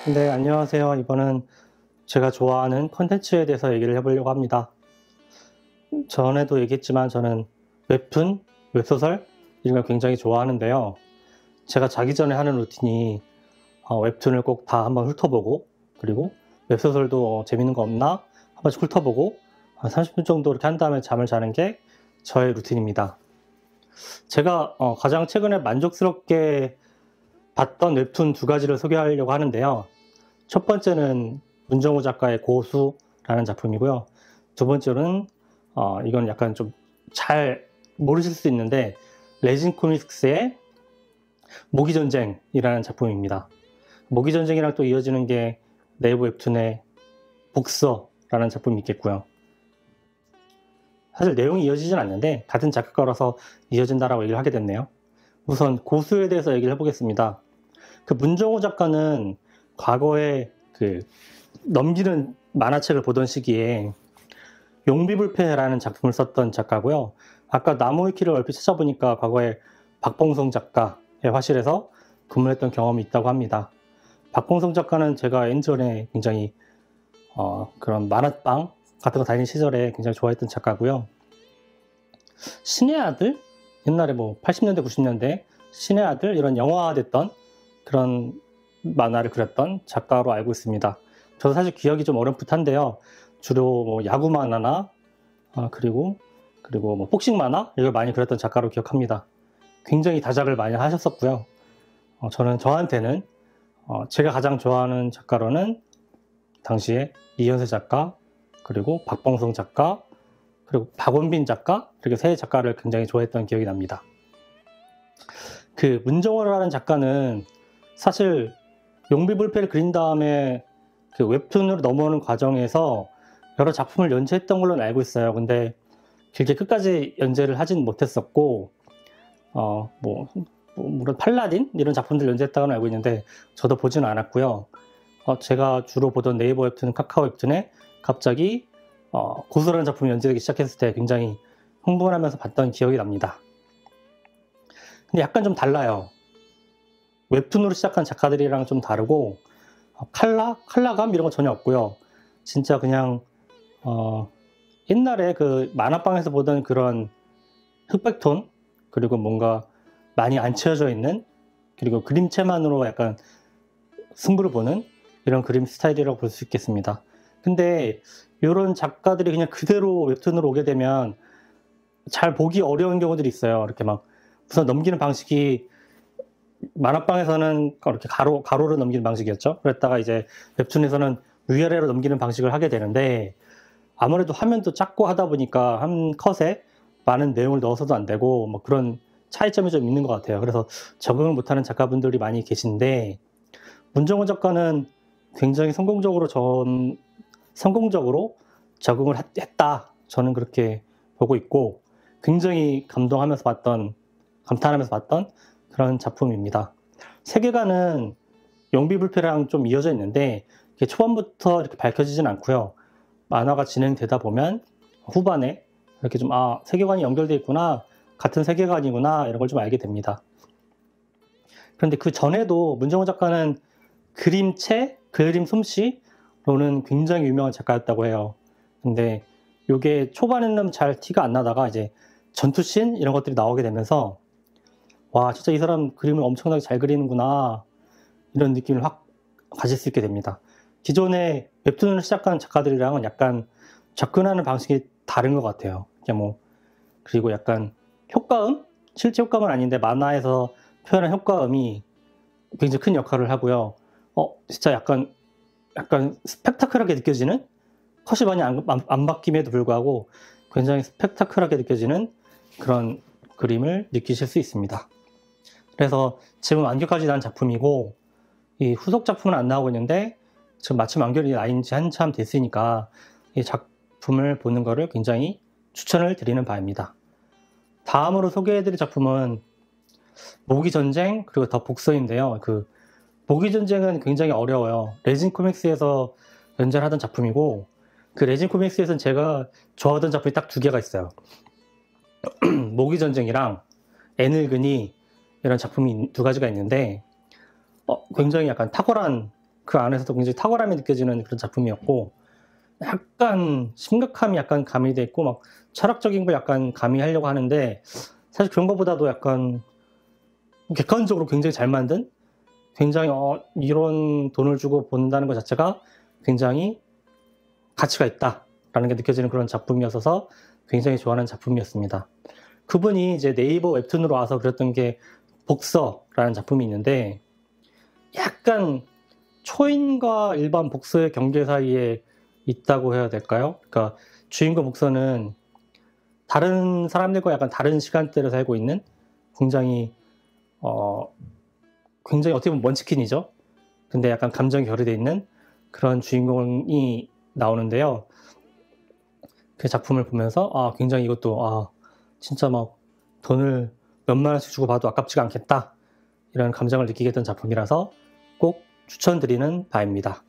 네, 안녕하세요. 이번은 제가 좋아하는 콘텐츠에 대해서 얘기를 해보려고 합니다. 전에도 얘기했지만 저는 웹툰, 웹소설 이런 걸 굉장히 좋아하는데요. 제가 자기 전에 하는 루틴이 웹툰을 꼭 다 한번 훑어보고, 그리고 웹소설도 재밌는 거 없나 한 번씩 훑어보고 한 30분 정도 이렇게 한 다음에 잠을 자는 게 저의 루틴입니다. 제가 가장 최근에 만족스럽게 봤던 웹툰 두 가지를 소개하려고 하는데요. 첫 번째는 문정호 작가의 고수라는 작품이고요. 두 번째로는 이건 약간 좀 잘 모르실 수 있는데 레진 코믹스의 모기전쟁이라는 작품입니다. 모기전쟁이랑 또 이어지는 게 네이버 웹툰의 복서라는 작품이 있겠고요. 사실 내용이 이어지진 않는데 같은 작가라서 이어진다라고 얘기를 하게 됐네요. 우선 고수에 대해서 얘기를 해보겠습니다. 그 문정호 작가는 과거에 그 넘기는 만화책을 보던 시기에 용비불패라는 작품을 썼던 작가고요. 아까 나무위키를 얼핏 찾아보니까 과거에 박봉성 작가의 화실에서 근무했던 경험이 있다고 합니다. 박봉성 작가는 제가 예전에 굉장히 그런 만화방 같은 거 다니는 시절에 굉장히 좋아했던 작가고요. 신의 아들? 옛날에 뭐 80년대, 90년대 신의 아들 이런 영화화됐던 그런 만화를 그렸던 작가로 알고 있습니다. 저도 사실 기억이 좀 어렴풋한데요. 주로 뭐 야구 만화나 그리고 뭐 복싱 만화 이걸 많이 그렸던 작가로 기억합니다. 굉장히 다작을 많이 하셨었고요. 저한테는 제가 가장 좋아하는 작가로는 당시에 이현세 작가, 그리고 박봉성 작가, 그리고 박원빈 작가 이렇게 세 작가를 굉장히 좋아했던 기억이 납니다. 그 문정호라는 작가는 사실 용비불패를 그린 다음에 그 웹툰으로 넘어오는 과정에서 여러 작품을 연재했던 걸로 알고 있어요. 근데 길게 끝까지 연재를 하진 못했었고, 물론 팔라딘 이런 작품들 연재했다고는 알고 있는데 저도 보지는 않았고요. 제가 주로 보던 네이버 웹툰, 카카오 웹툰에 갑자기 고수라는 작품이 연재되기 시작했을 때 굉장히 흥분하면서 봤던 기억이 납니다. 근데 약간 좀 달라요. 웹툰으로 시작한 작가들이랑 좀 다르고 컬러감 이런 거 전혀 없고요. 진짜 그냥 옛날에 그 만화방에서 보던 그런 흑백톤, 그리고 뭔가 많이 안 채워져 있는, 그리고 그림체만으로 약간 승부를 보는 이런 그림 스타일이라고 볼 수 있겠습니다. 근데 이런 작가들이 그냥 그대로 웹툰으로 오게 되면 잘 보기 어려운 경우들이 있어요. 이렇게 막 우선 넘기는 방식이 만화방에서는 이렇게 가로로 넘기는 방식이었죠. 그랬다가 이제 웹툰에서는 위아래로 넘기는 방식을 하게 되는데 아무래도 화면도 작고 하다 보니까 한 컷에 많은 내용을 넣어서도 안 되고 뭐 그런 차이점이 좀 있는 것 같아요. 그래서 적응을 못하는 작가분들이 많이 계신데 문정호 작가는 굉장히 성공적으로 적응을 했다. 저는 그렇게 보고 있고 굉장히 감탄하면서 봤던 그런 작품입니다. 세계관은 용비불패랑 좀 이어져 있는데 초반부터 이렇게 밝혀지진 않고요. 만화가 진행되다 보면 후반에 이렇게 좀 세계관이 연결되어 있구나, 같은 세계관이구나 이런 걸 좀 알게 됩니다. 그런데 그 전에도 문정호 작가는 그림체, 그림 솜씨로는 굉장히 유명한 작가였다고 해요. 근데 이게 초반에는 잘 티가 안 나다가 이제 전투씬 이런 것들이 나오게 되면서 와, 진짜 이 사람 그림을 엄청나게 잘 그리는구나 이런 느낌을 확 가질 수 있게 됩니다. 기존에 웹툰을 시작한 작가들이랑은 약간 접근하는 방식이 다른 것 같아요. 그리고 약간 효과음? 실제 효과음은 아닌데 만화에서 표현한 효과음이 굉장히 큰 역할을 하고요. 진짜 약간 스펙타클하게 느껴지는, 컷이 많이 안 바뀜에도 불구하고 굉장히 스펙타클하게 느껴지는 그런 그림을 느끼실 수 있습니다. 그래서 지금 완결까지 난 작품이고 이 후속 작품은 안 나오고 있는데 지금 마침 완결이 나인 지 한참 됐으니까 이 작품을 보는 것을 굉장히 추천을 드리는 바입니다. 다음으로 소개해드릴 작품은 모기전쟁 그리고 더 복서인데요. 그 모기전쟁은 굉장히 어려워요. 레진 코믹스에서 연재를 하던 작품이고 그 레진 코믹스에서는 제가 좋아하던 작품이 딱 두 개가 있어요. 모기전쟁이랑 애늙은이 이런 작품이 두 가지가 있는데 굉장히 약간 탁월한 그 안에서도 굉장히 탁월함이 느껴지는 그런 작품이었고, 약간 심각함이 약간 가미돼 있고 막 철학적인 걸 약간 가미하려고 하는데, 사실 그런 것보다도 약간 객관적으로 굉장히 잘 만든, 굉장히 이런 돈을 주고 본다는 것 자체가 굉장히 가치가 있다라는 게 느껴지는 그런 작품이었어서 굉장히 좋아하는 작품이었습니다. 그분이 이제 네이버 웹툰으로 와서 그렸던 게 복서라는 작품이 있는데, 약간 초인과 일반 복서의 경계 사이에 있다고 해야 될까요? 그러니까 주인공 복서는 다른 사람들과 약간 다른 시간대를 살고 있는 굉장히 굉장히 어떻게 보면 먼치킨이죠. 근데 약간 감정이 결여되어 있는 그런 주인공이 나오는데요. 그 작품을 보면서 굉장히 이것도 진짜 막 돈을 몇만 원씩 주고 봐도 아깝지가 않겠다, 이런 감정을 느끼게 했던 작품이라서 꼭 추천드리는 바입니다.